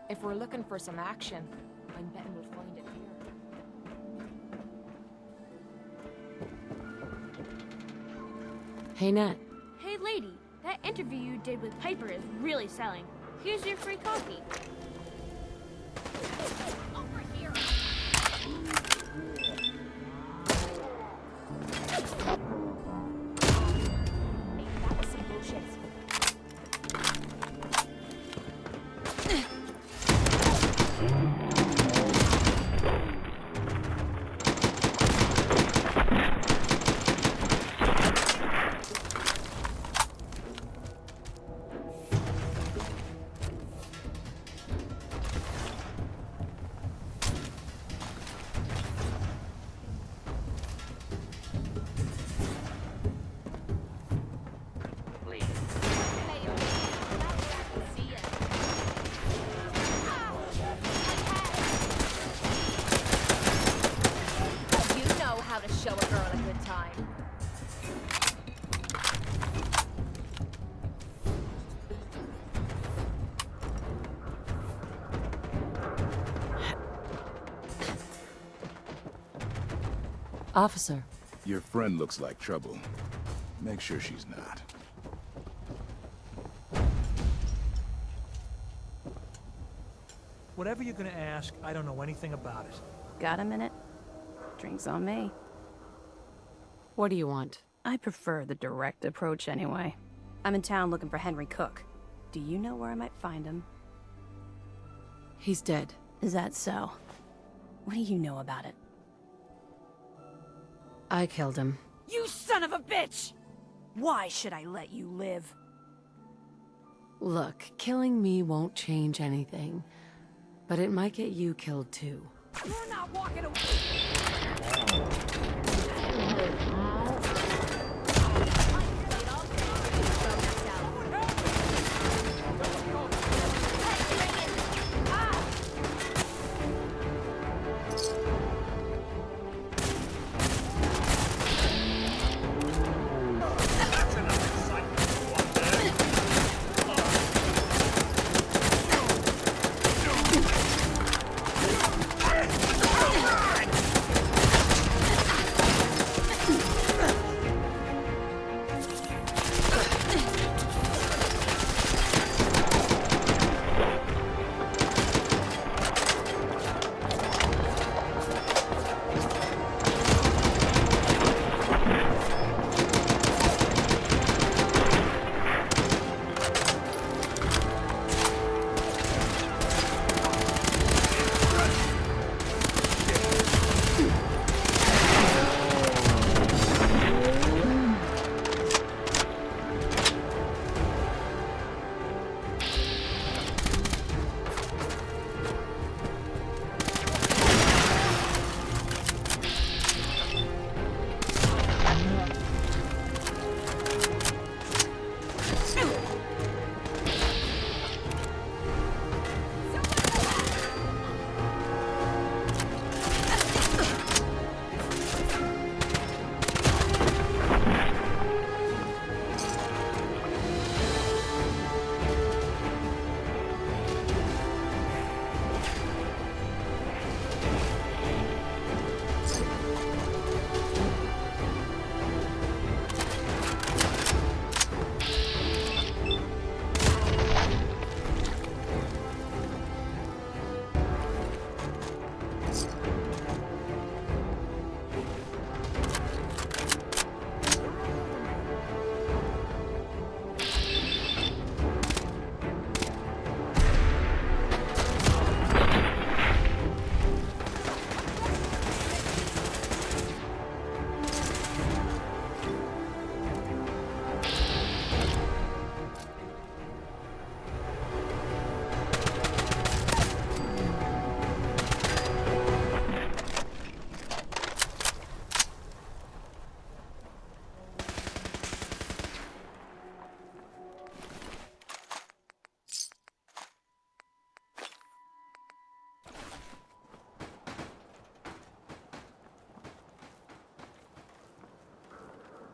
If we're looking for some action, I'm betting we'll find it here. Hey, Nat. Hey, lady. That interview you did with Piper is really selling. Here's your free coffee. Over here. Hey, that was some bullshit. Show a girl a good time. Officer. Your friend looks like trouble. Make sure she's not. Whatever you're gonna ask, I don't know anything about it. Got a minute? Drinks on me. What do you want? I prefer the direct approach anyway. I'm in town looking for Henry Cook. Do you know where I might find him? He's dead. Is that so? What do you know about it? I killed him. You son of a bitch! Why should I let you live? Look, killing me won't change anything. But it might get you killed too. You're not walking away!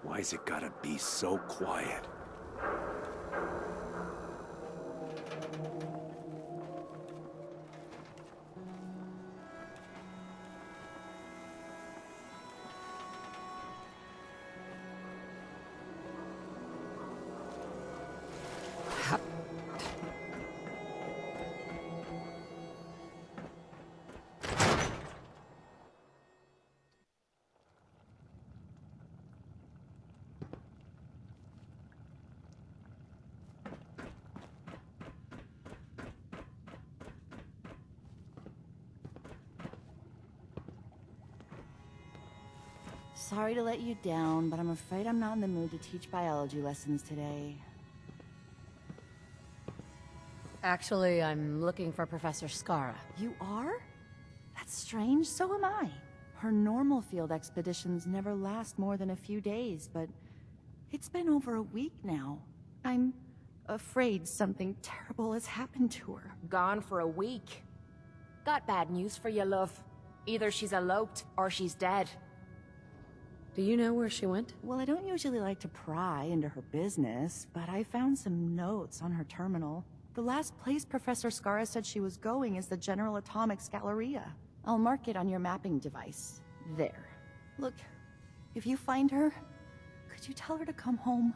Why's it gotta be so quiet? Sorry to let you down, but I'm afraid I'm not in the mood to teach biology lessons today. Actually, I'm looking for Professor Skara. You are? That's strange, so am I. Her normal field expeditions never last more than a few days, but it's been over a week now. I'm afraid something terrible has happened to her. Gone for a week. Got bad news for you, love. Either she's eloped or she's dead. Do you know where she went? Well, I don't usually like to pry into her business, but I found some notes on her terminal. The last place Professor Skara said she was going is the General Atomics Galleria. I'll mark it on your mapping device. There. Look, if you find her, could you tell her to come home?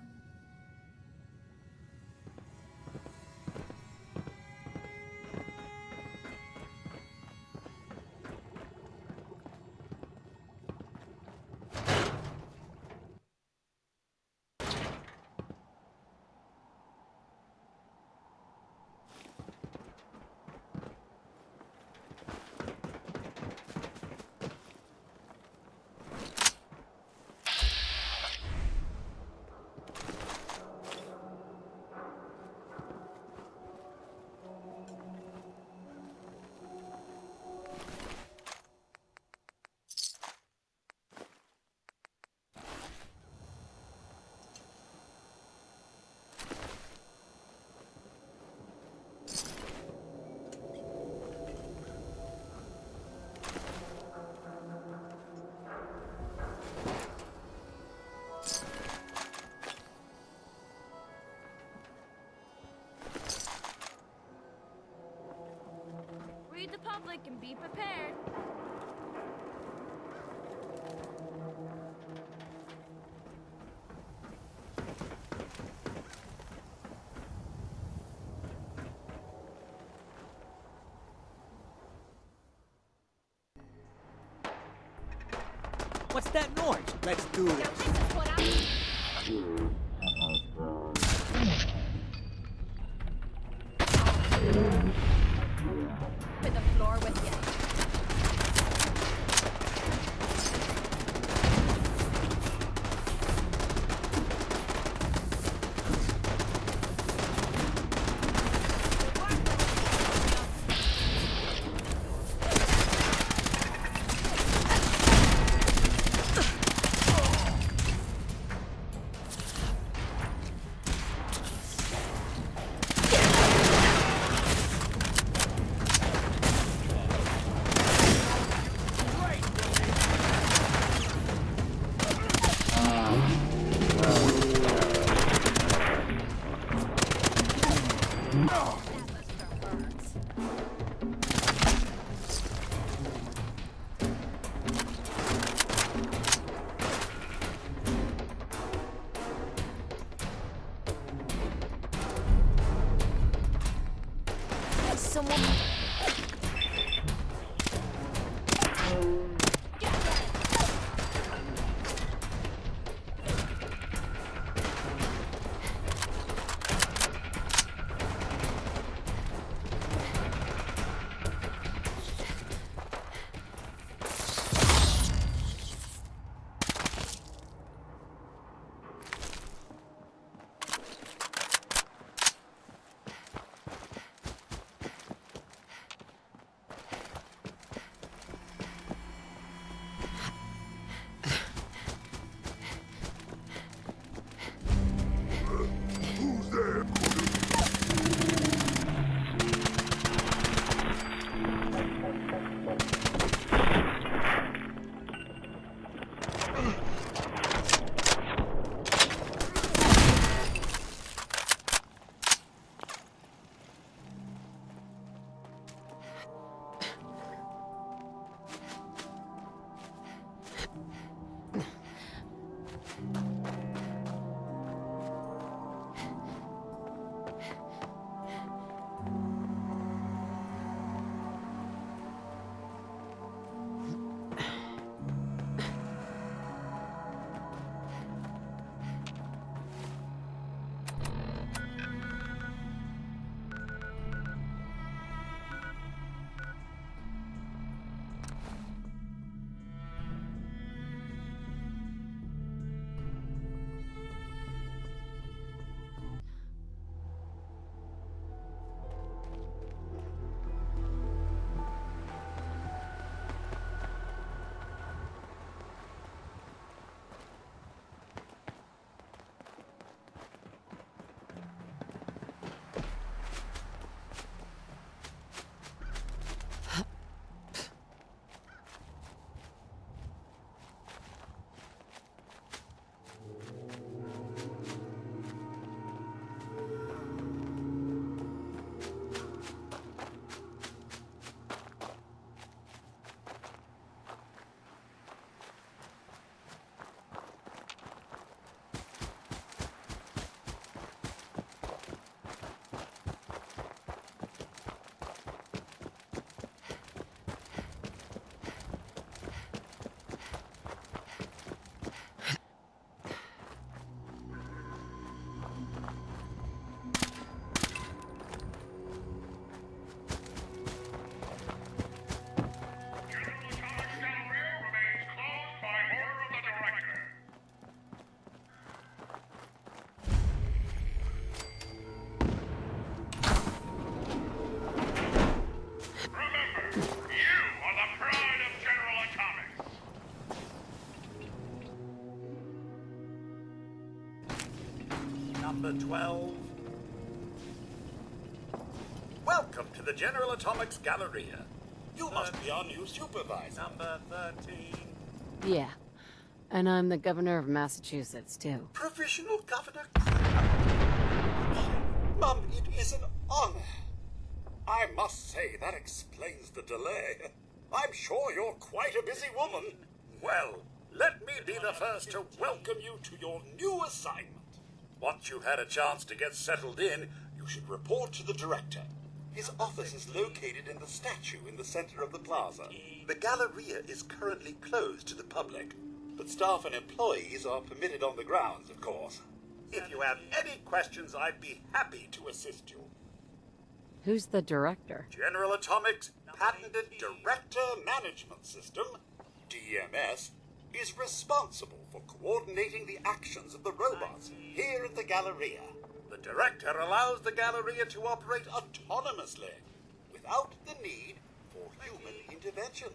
Read the public and be prepared. What's that noise? Let's do it. This is what I'm... To the floor with you. Someone... Welcome to the General Atomics Galleria. You must be our new supervisor. Number 13. Yeah. And I'm the governor of Massachusetts, too. Provisional Governor? Mum, it is an honor. I must say, that explains the delay. I'm sure you're quite a busy woman. Well, let me be the first to welcome you to your new assignment. Once you've had a chance to get settled in, you should report to the director. His office is located in the statue in the center of the plaza. The Galleria is currently closed to the public, but staff and employees are permitted on the grounds, of course. If you have any questions, I'd be happy to assist you. Who's the director? General Atomics' patented Director Management System, DMS, is responsible for coordinating the actions of the robots here at the Galleria. The Director allows the Galleria to operate autonomously, without the need for human intervention.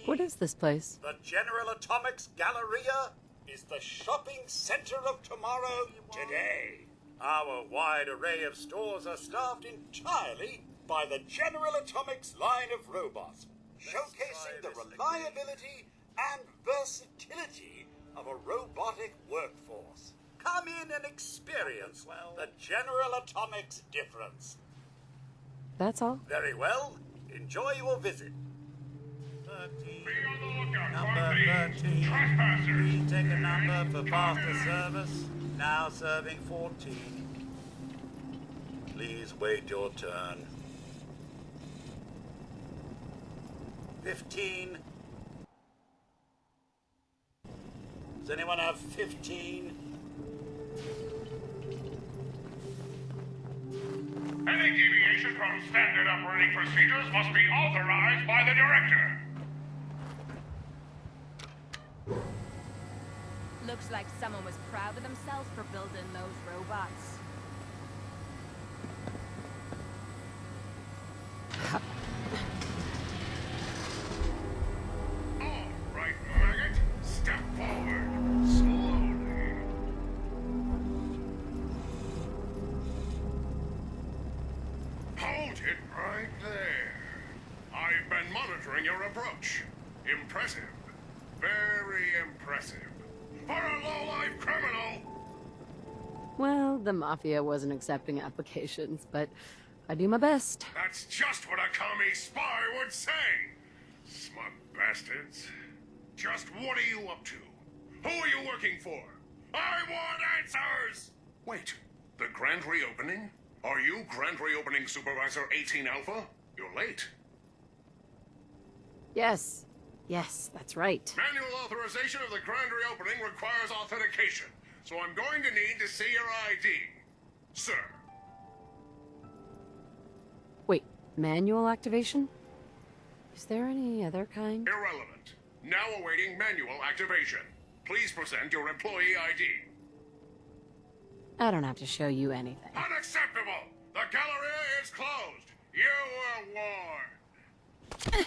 What is this place? The General Atomics Galleria is the shopping center of tomorrow today. Our wide array of stores are staffed entirely by the General Atomics line of robots, showcasing the reliability and versatility of a robotic workforce. Come in and experience the General Atomics difference. That's all? Very well. Enjoy your visit. 13. Be on the lookout Number for thieves, 13. trespassers. Please take a number for faster service. Now serving 14. Please wait your turn. 15. Does anyone have 15? Any deviation from standard operating procedures must be authorized by the director. Looks like someone was proud of themselves for building those robots. All right, maggot. Step forward. Slowly. Hold it right there. I've been monitoring your approach. Impressive. Very impressive. For a low-life criminal! Well, the Mafia wasn't accepting applications, but I do my best. That's just what a commie spy would say! Smug bastards. Just what are you up to? Who are you working for? I want answers! Wait, the grand reopening? Are you Grand Reopening Supervisor 18 Alpha? You're late. Yes. Yes, that's right. Manual authorization of the grand reopening requires authentication, so I'm going to need to see your ID. Sir. Wait, manual activation? Is there any other kind? Irrelevant. Now awaiting manual activation. Please present your employee ID. I don't have to show you anything. Unacceptable! The Galleria is closed! You were warned!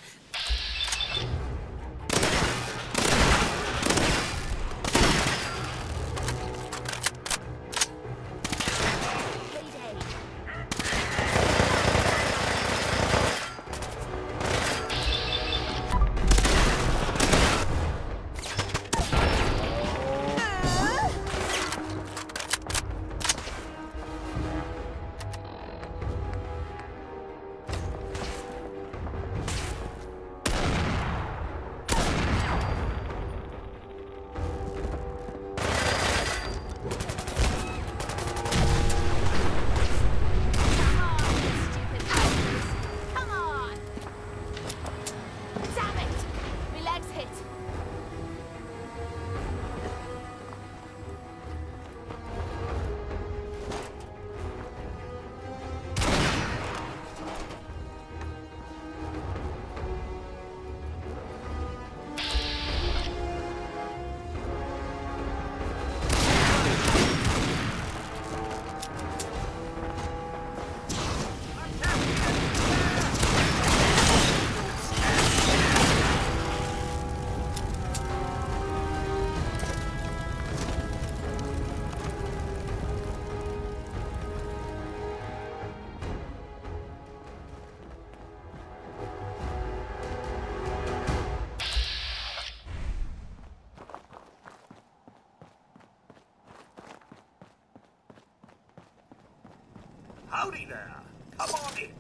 Howdy there. Come on in.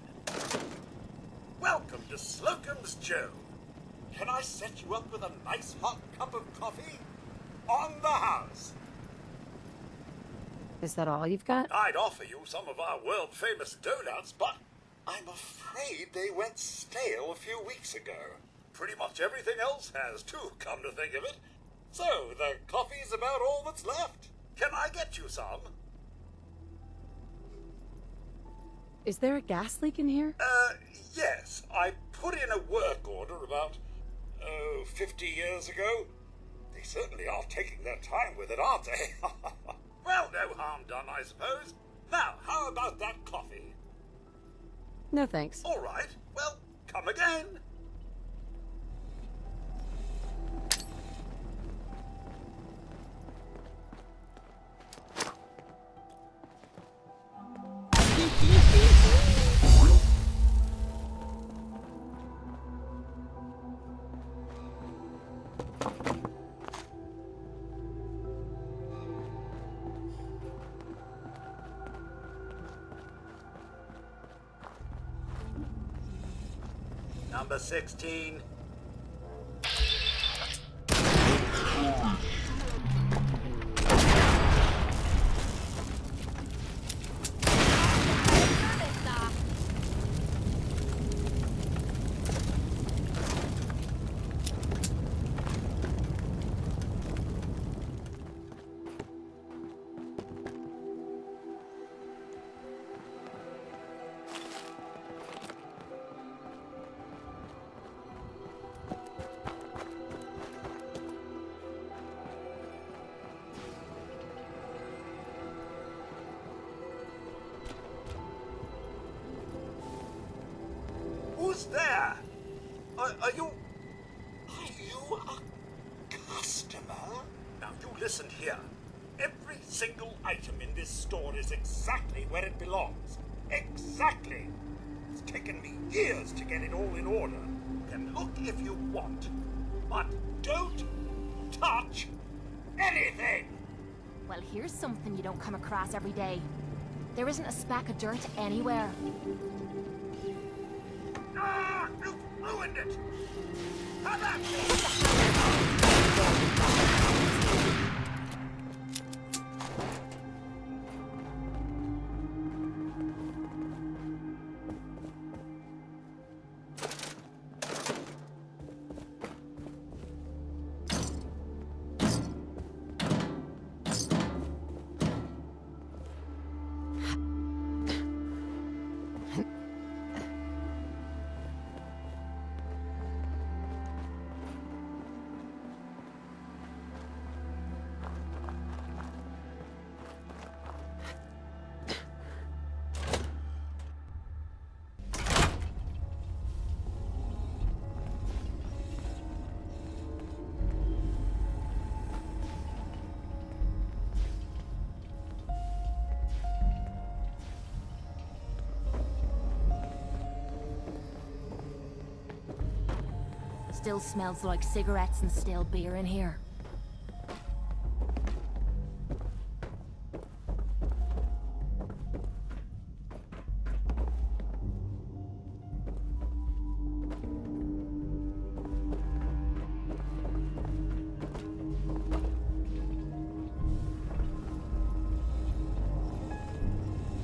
Welcome to Slocum's Joe. Can I set you up with a nice hot cup of coffee? On the house. Is that all you've got? I'd offer you some of our world-famous donuts, but I'm afraid they went stale a few weeks ago. Pretty much everything else has, too, come to think of it. So, the coffee's about all that's left. Can I get you some? Is there a gas leak in here? Yes. I put in a work order about, 50 years ago. They certainly are taking their time with it, aren't they? Well, no harm done, I suppose. Now, how about that coffee? No thanks. All right. Well, come again. Number 16. Who's there? Are you a customer? Now you listen here. Every single item in this store is exactly where it belongs. Exactly. It's taken me years to get it all in order. You can look if you want, but don't touch anything. Well, here's something you don't come across every day. There isn't a speck of dirt anywhere. Ah, you ruined it. Come at me. Still smells like cigarettes and stale beer in here.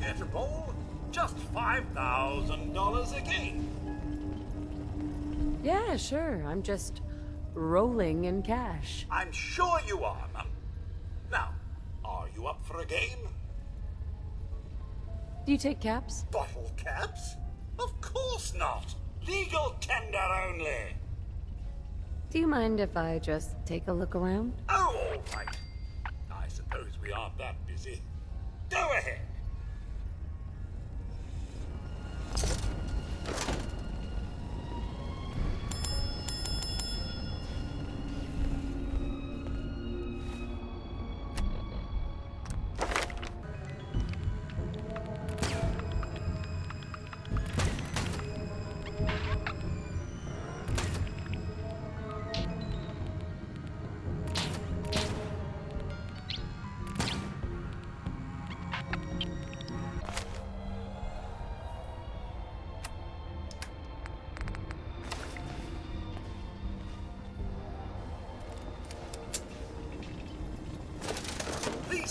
Get a bowl? Just $5,000 again. Yeah, sure. I'm just rolling in cash. I'm sure you are, Mum. Now, are you up for a game? Do you take caps? Bottle caps? Of course not. Legal tender only. Do you mind if I just take a look around? Oh, all right. I suppose we aren't that busy. Go ahead.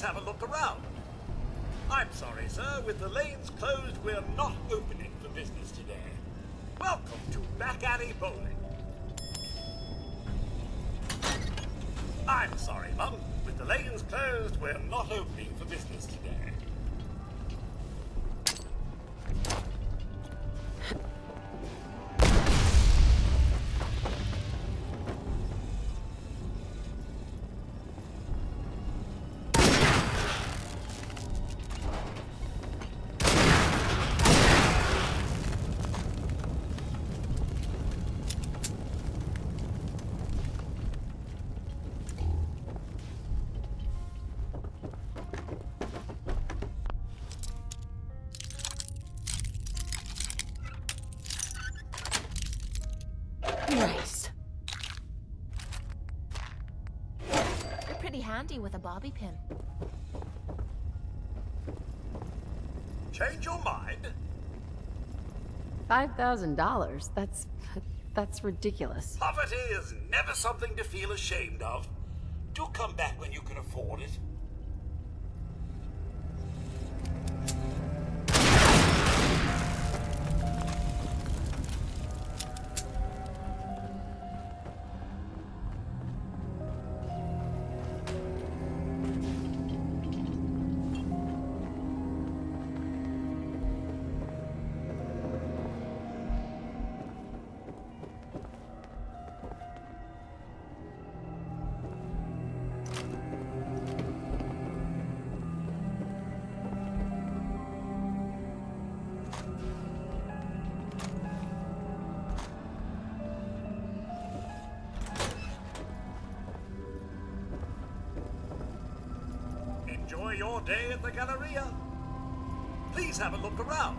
have a look around. I'm sorry, sir. With the lanes closed, we're not opening for business today. Welcome to Back Alley Bowling. I'm sorry, Mum. With the lanes closed, we're not opening for business today. Nice. You're pretty handy with a bobby pin. Change your mind? $5,000? That's ridiculous. Poverty is never something to feel ashamed of. Do come back when you can afford it. Enjoy your day at the Galleria. Please have a look around.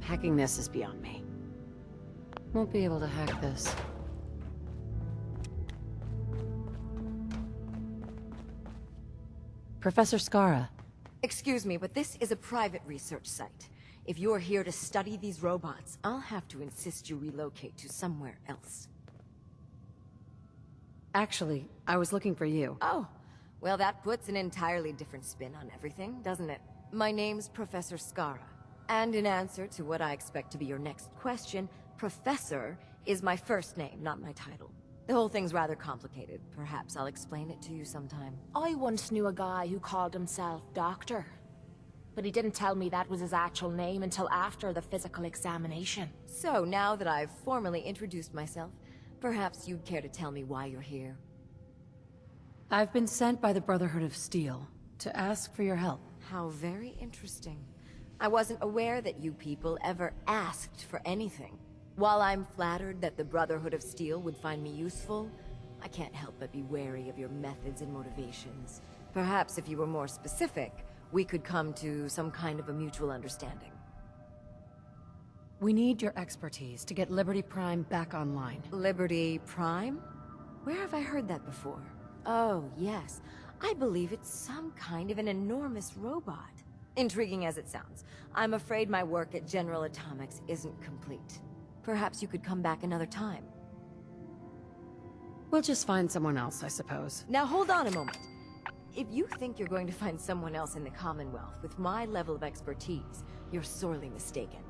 Hacking this is beyond me. Won't be able to hack this. Professor Skara. Excuse me, but this is a private research site. If you're here to study these robots, I'll have to insist you relocate to somewhere else. Actually, I was looking for you. Oh, well that puts an entirely different spin on everything, doesn't it? My name's Professor Skara. And in answer to what I expect to be your next question, Professor is my first name, not my title. The whole thing's rather complicated. Perhaps I'll explain it to you sometime. I once knew a guy who called himself Doctor. But he didn't tell me that was his actual name until after the physical examination. So, now that I've formally introduced myself, perhaps you'd care to tell me why you're here. I've been sent by the Brotherhood of Steel to ask for your help. How very interesting. I wasn't aware that you people ever asked for anything. While I'm flattered that the Brotherhood of Steel would find me useful, I can't help but be wary of your methods and motivations. Perhaps if you were more specific, we could come to some kind of a mutual understanding. We need your expertise to get Liberty Prime back online. Liberty Prime? Where have I heard that before? Oh, yes. I believe it's some kind of an enormous robot. Intriguing as it sounds, I'm afraid my work at General Atomics isn't complete. Perhaps you could come back another time. We'll just find someone else, I suppose. Now hold on a moment. If you think you're going to find someone else in the Commonwealth with my level of expertise, you're sorely mistaken.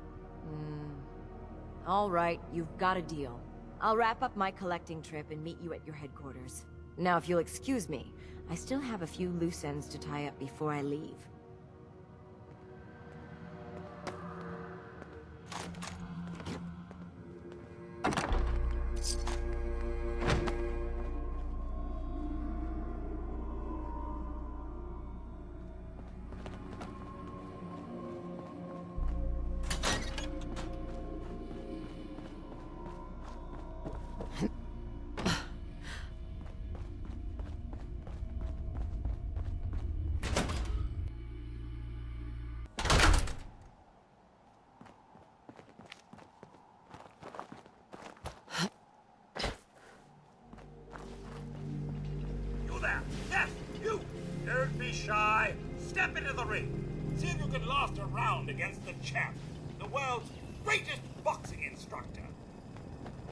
All right, you've got a deal. I'll wrap up my collecting trip and meet you at your headquarters. Now, if you'll excuse me, I still have a few loose ends to tie up before I leave. Step into the ring. See if you can last a round against the champ, the world's greatest boxing instructor.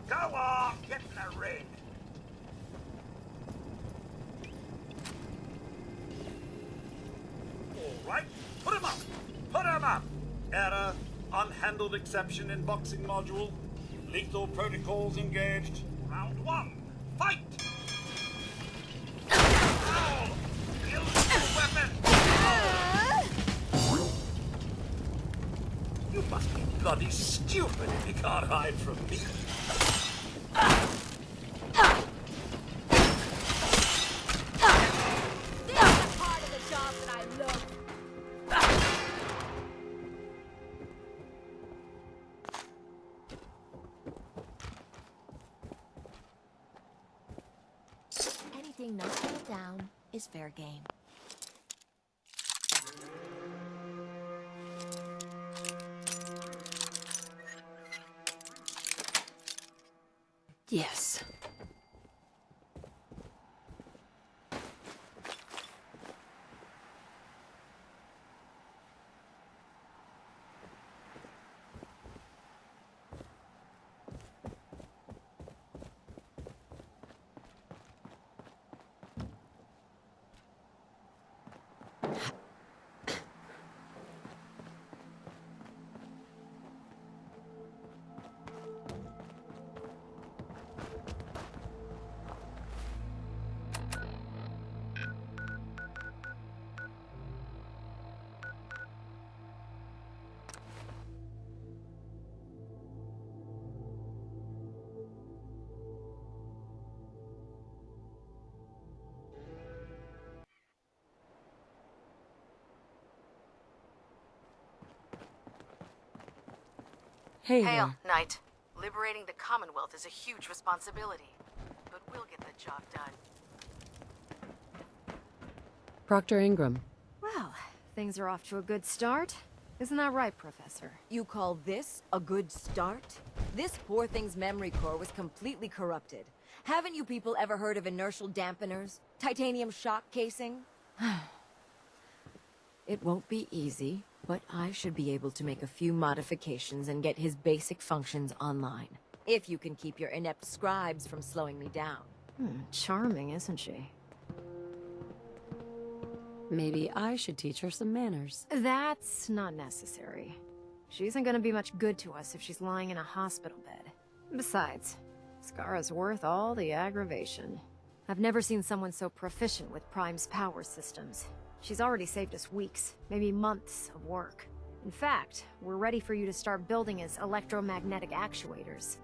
Go on, get in the ring. All right, put him up. Put him up. Error, unhandled exception in boxing module. Lethal protocols engaged. Round one, fight! Ow! Use your weapon! You must be bloody stupid if you can't hide from me. This is the part of the job that I love. Anything not held down is fair game. Yes. Hey Hail, there. Knight. Liberating the Commonwealth is a huge responsibility, but we'll get the job done. Proctor Ingram. Well, things are off to a good start. Isn't that right, Professor? You call this a good start? This poor thing's memory core was completely corrupted. Haven't you people ever heard of inertial dampeners? Titanium shock casing? It won't be easy, but I should be able to make a few modifications and get his basic functions online. If you can keep your inept scribes from slowing me down. Charming, isn't she? Maybe I should teach her some manners. That's not necessary. She isn't gonna be much good to us if she's lying in a hospital bed. Besides, Skara's worth all the aggravation. I've never seen someone so proficient with Prime's power systems. She's already saved us weeks, maybe months of work. In fact, we're ready for you to start building his electromagnetic actuators.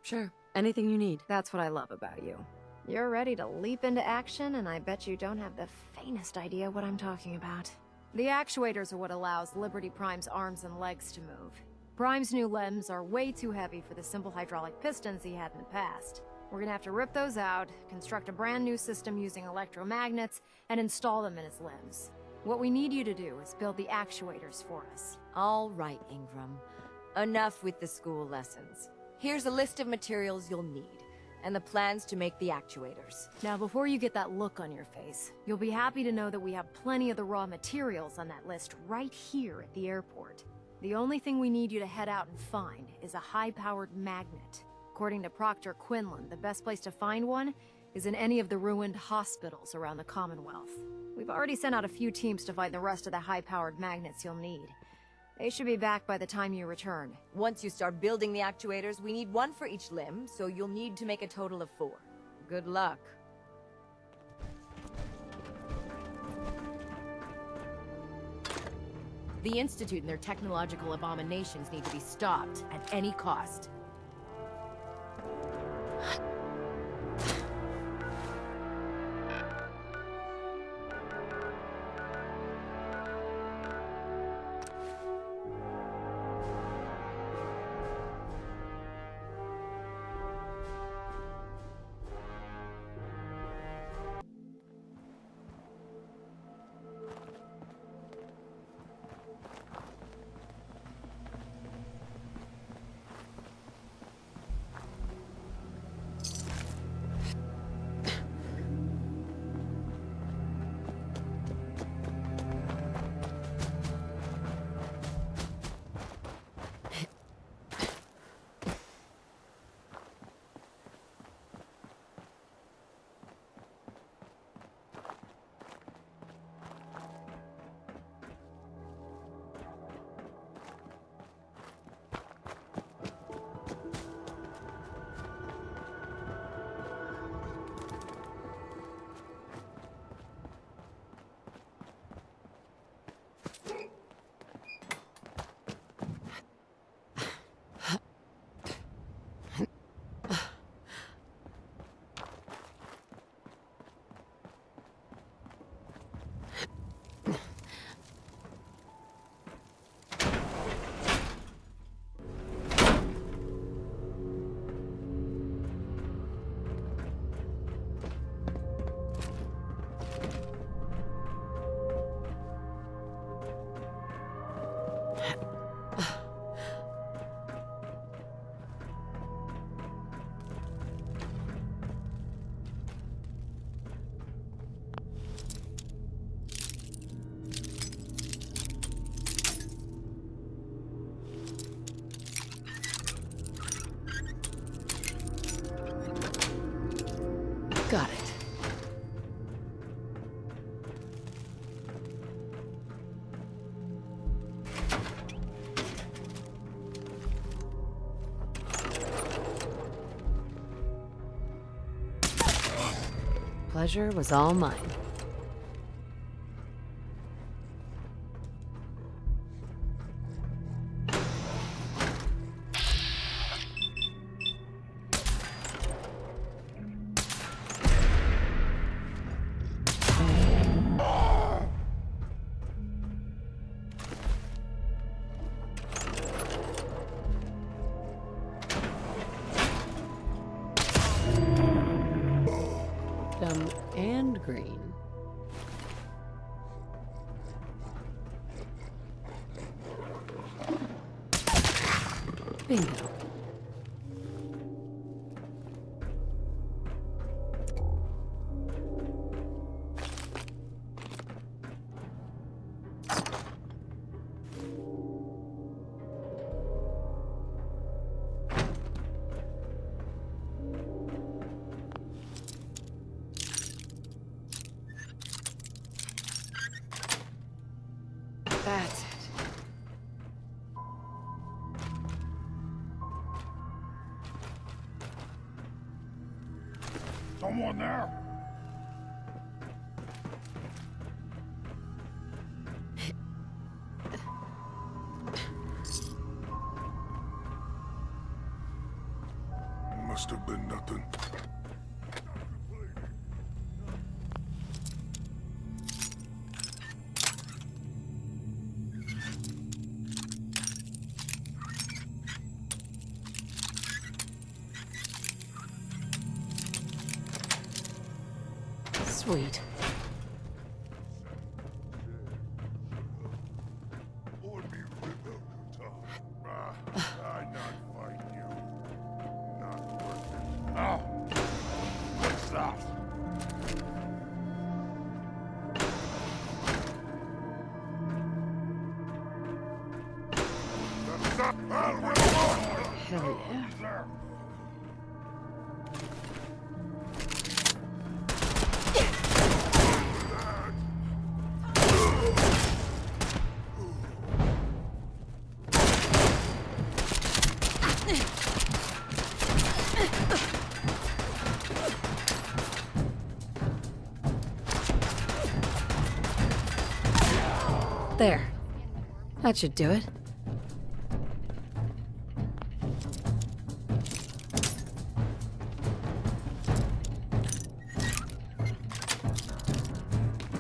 Sure, anything you need. That's what I love about you. You're ready to leap into action, and I bet you don't have the faintest idea what I'm talking about. The actuators are what allows Liberty Prime's arms and legs to move. Prime's new limbs are way too heavy for the simple hydraulic pistons he had in the past. We're gonna have to rip those out, construct a brand new system using electromagnets, and install them in his limbs. What we need you to do is build the actuators for us. All right, Ingram. Enough with the school lessons. Here's a list of materials you'll need, and the plans to make the actuators. Now, before you get that look on your face, you'll be happy to know that we have plenty of the raw materials on that list right here at the airport. The only thing we need you to head out and find is a high-powered magnet. According to Proctor Quinlan, the best place to find one is in any of the ruined hospitals around the Commonwealth. We've already sent out a few teams to find the rest of the high-powered magnets you'll need. They should be back by the time you return. Once you start building the actuators, we need one for each limb, so you'll need to make a total of 4. Good luck. The Institute and their technological abominations need to be stopped at any cost. Got it. Pleasure was all mine. And green. Bingo. That's it. Someone there? Must have been nothing. Sweet. I'm not fighting you. Not worth it. Oh! What's that? Hell yeah. There. That should do it.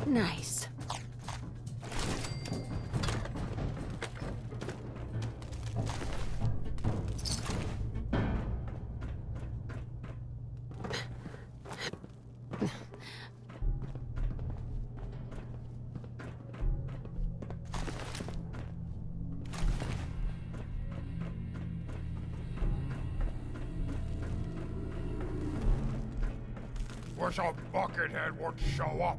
Nice. Wish a buckethead would show up.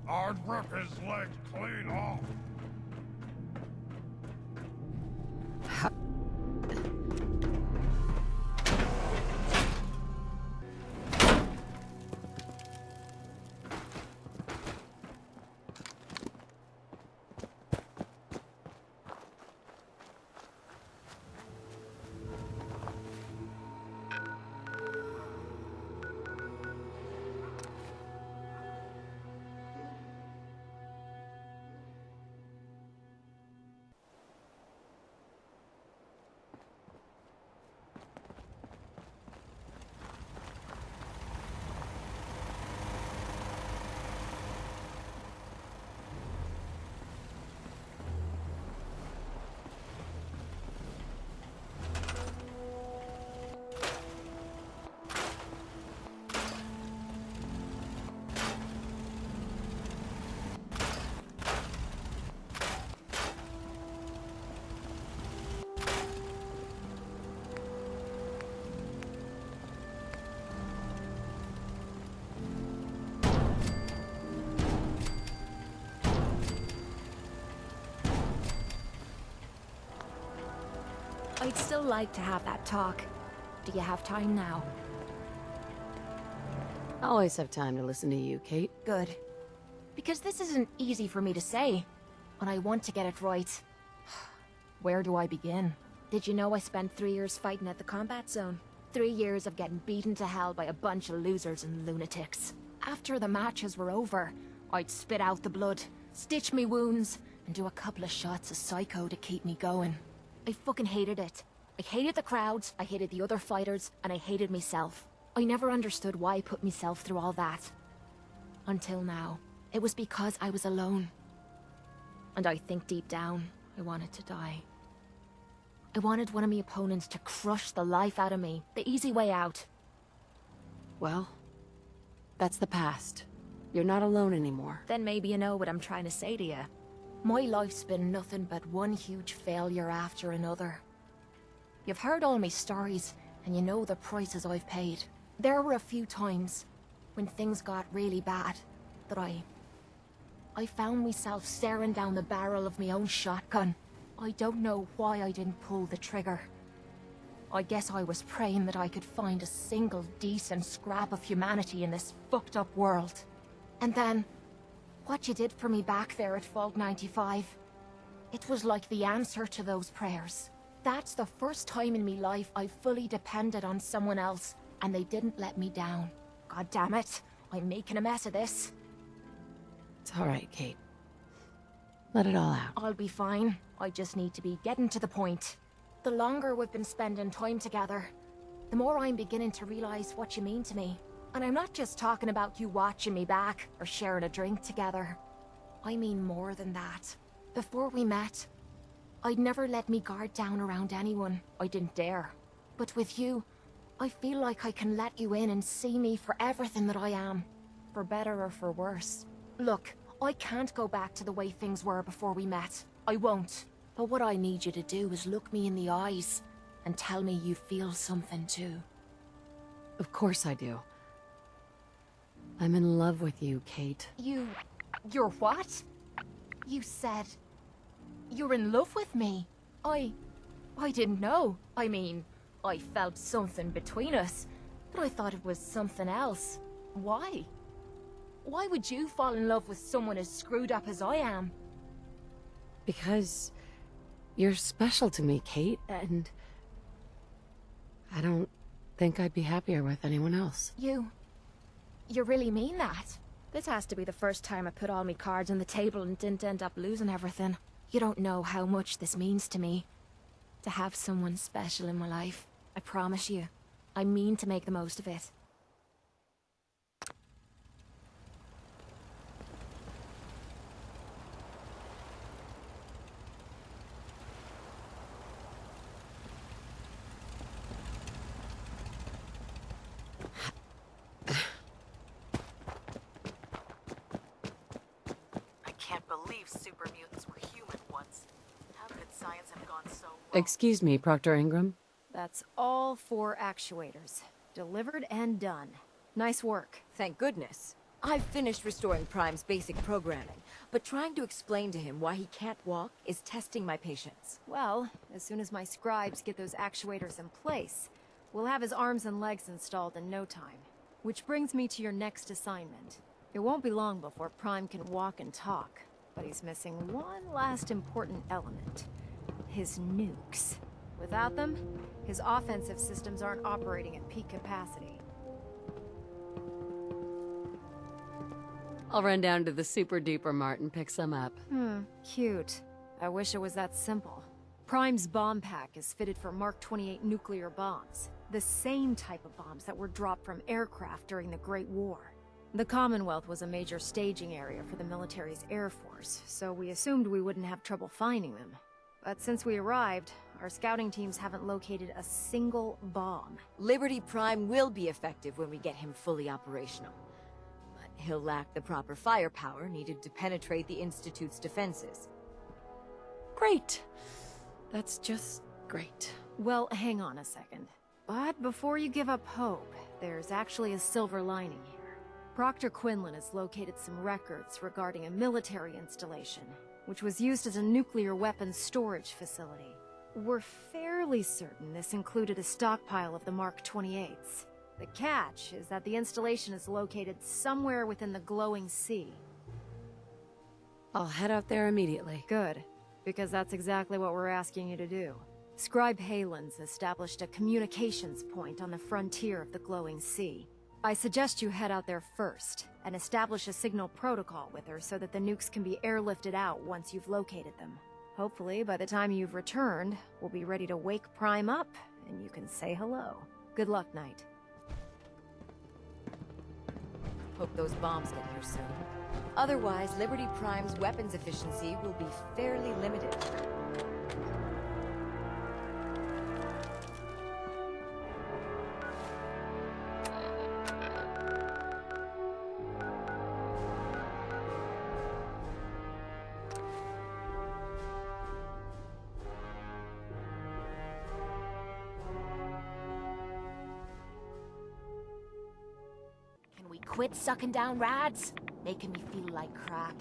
I'd rip his legs clean off. I'd still like to have that talk. Do you have time now? Always have time to listen to you, Kate. Good. Because this isn't easy for me to say, and I want to get it right. Where do I begin? Did you know I spent 3 years fighting at the combat zone? 3 years of getting beaten to hell by a bunch of losers and lunatics. After the matches were over, I'd spit out the blood, stitch me wounds, and do a couple of shots of Psycho to keep me going. I fucking hated it. I hated the crowds, I hated the other fighters, and I hated myself. I never understood why I put myself through all that. Until now. It was because I was alone. And I think deep down, I wanted to die. I wanted one of my opponents to crush the life out of me, the easy way out. Well, that's the past. You're not alone anymore. Then maybe you know what I'm trying to say to you. My life's been nothing but one huge failure after another. You've heard all my stories, and you know the prices I've paid. There were a few times, when things got really bad, that I found myself staring down the barrel of my own shotgun. I don't know why I didn't pull the trigger. I guess I was praying that I could find a single decent scrap of humanity in this fucked up world. And then, what you did for me back there at Vault 95, it was like the answer to those prayers. That's the first time in me life I fully depended on someone else, and they didn't let me down. God damn it, I'm making a mess of this. It's all right, Kate. Let it all out. I'll be fine. I just need to be getting to the point. The longer we've been spending time together, the more I'm beginning to realize what you mean to me. And I'm not just talking about you watching me back or sharing a drink together. I mean more than that. Before we met, I'd never let me guard down around anyone. I didn't dare. But with you, I feel like I can let you in and see me for everything that I am. For better or for worse. Look, I can't go back to the way things were before we met. I won't. But what I need you to do is look me in the eyes and tell me you feel something too. Of course I do. I'm in love with you, Kate. You're what? You said... you're in love with me? I didn't know. I mean, I felt something between us, but I thought it was something else. Why? Why would you fall in love with someone as screwed up as I am? Because you're special to me, Kate, and I don't think I'd be happier with anyone else. You really mean that? This has to be the first time I put all my cards on the table and didn't end up losing everything. You don't know how much this means to me. To have someone special in my life. I promise you. I mean to make the most of it. Super mutants were human once. How could science have gone so wrong? Excuse me, Proctor Ingram. That's all 4 actuators. Delivered and done. Nice work. Thank goodness. I've finished restoring Prime's basic programming, but trying to explain to him why he can't walk is testing my patience. Well, as soon as my scribes get those actuators in place, we'll have his arms and legs installed in no time. Which brings me to your next assignment. It won't be long before Prime can walk and talk. But he's missing one last important element. His nukes. Without them, his offensive systems aren't operating at peak capacity. I'll run down to the Super Duper Mart and pick some up. Cute. I wish it was that simple. Prime's bomb pack is fitted for Mark 28 nuclear bombs. The same type of bombs that were dropped from aircraft during the Great War. The Commonwealth was a major staging area for the military's Air Force, so we assumed we wouldn't have trouble finding them. But since we arrived, our scouting teams haven't located a single bomb. Liberty Prime will be effective when we get him fully operational. But he'll lack the proper firepower needed to penetrate the Institute's defenses. Great. That's just great. Well, hang on a second. But before you give up hope, there's actually a silver lining here. Proctor Quinlan has located some records regarding a military installation, which was used as a nuclear weapons storage facility. We're fairly certain this included a stockpile of the Mark 28s. The catch is that the installation is located somewhere within the glowing sea. I'll head out there immediately. Good, because that's exactly what we're asking you to do. Scribe Halen's established a communications point on the frontier of the glowing sea. I suggest you head out there first, and establish a signal protocol with her so that the nukes can be airlifted out once you've located them. Hopefully, by the time you've returned, we'll be ready to wake Prime up, and you can say hello. Good luck, Knight. Hope those bombs get here soon. Otherwise, Liberty Prime's weapons efficiency will be fairly limited. Can we quit sucking down rads? Making me feel like crap.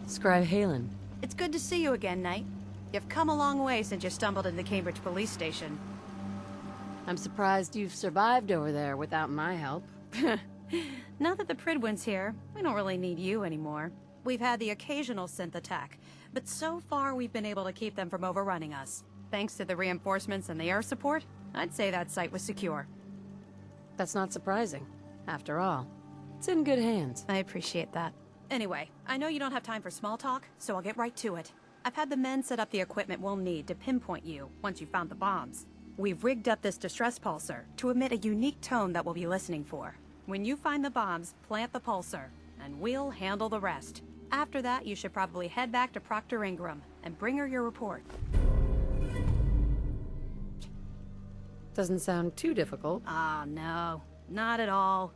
Scribe Halen. It's good to see you again, Knight. You've come a long way since you stumbled into the Cambridge police station. I'm surprised you've survived over there without my help. Now that the Pridwin's here, we don't really need you anymore. We've had the occasional synth attack, but so far we've been able to keep them from overrunning us. Thanks to the reinforcements and the air support, I'd say that site was secure. That's not surprising. After all, it's in good hands. I appreciate that. Anyway, I know you don't have time for small talk, so I'll get right to it. I've had the men set up the equipment we'll need to pinpoint you once you've found the bombs. We've rigged up this distress pulsar to emit a unique tone that we'll be listening for. When you find the bombs, plant the pulsar, and we'll handle the rest. After that, you should probably head back to Proctor Ingram and bring her your report. Doesn't sound too difficult. Ah, no. Not at all.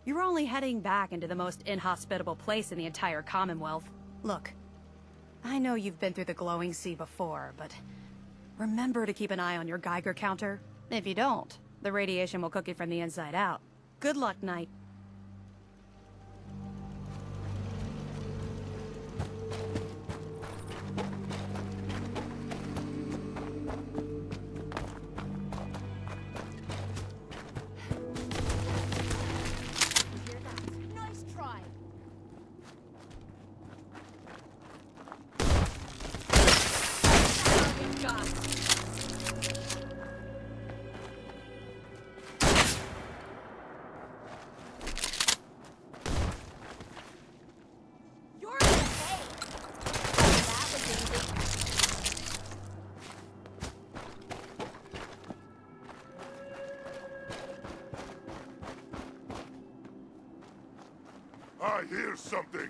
You're only heading back into the most inhospitable place in the entire Commonwealth. Look, I know you've been through the glowing sea before, but remember to keep an eye on your Geiger counter. If you don't, the radiation will cook you from the inside out. Good luck, Knight. Nice try. You're okay. That was easy. I hear something.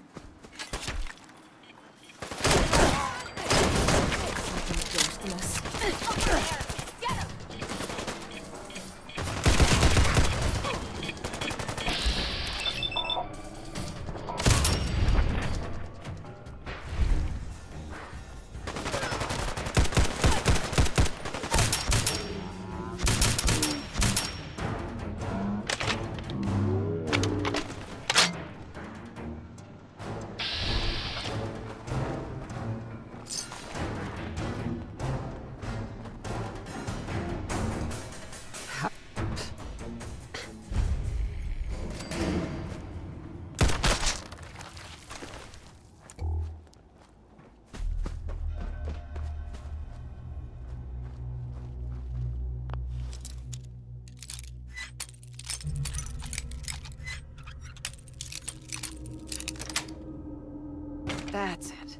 That's it.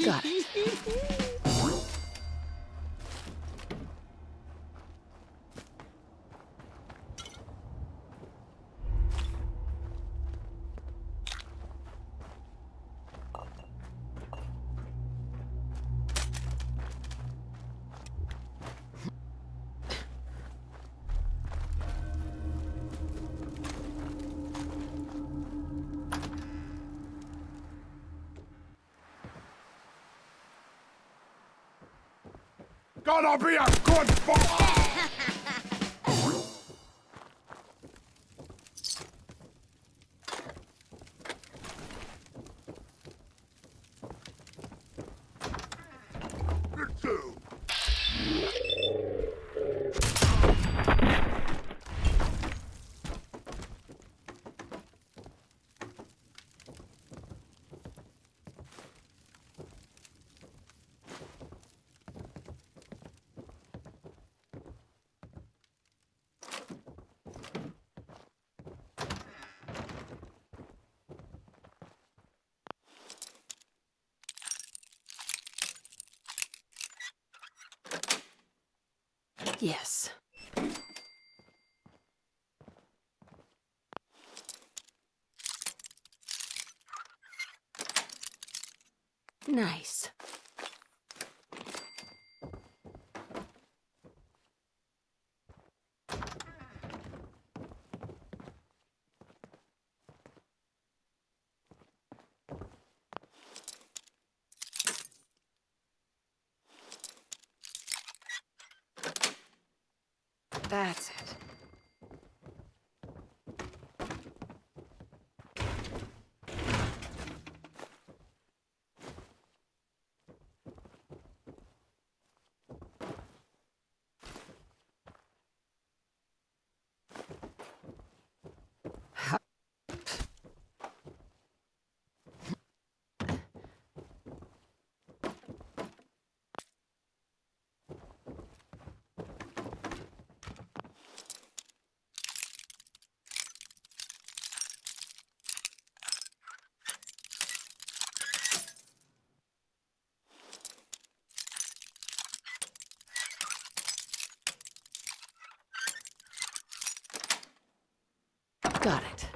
Got it. gonna be a good boy! Yes. Nice. That's it. Got it.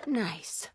Nice.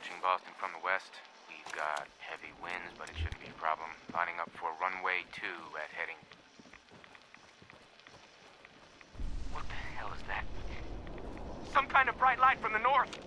approaching Boston from the west. We've got heavy winds, but it shouldn't be a problem. Lining up for runway 2 at heading... What the hell is that? Some kind of bright light from the north!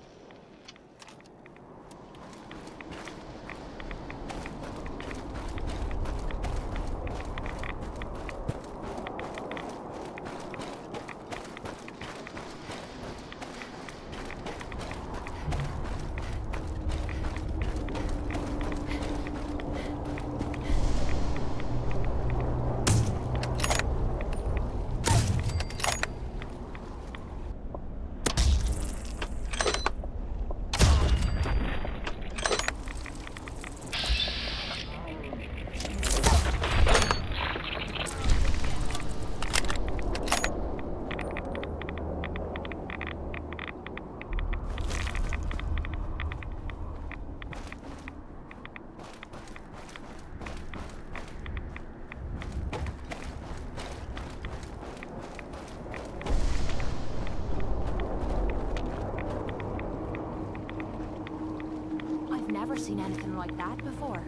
I've never seen anything like that before.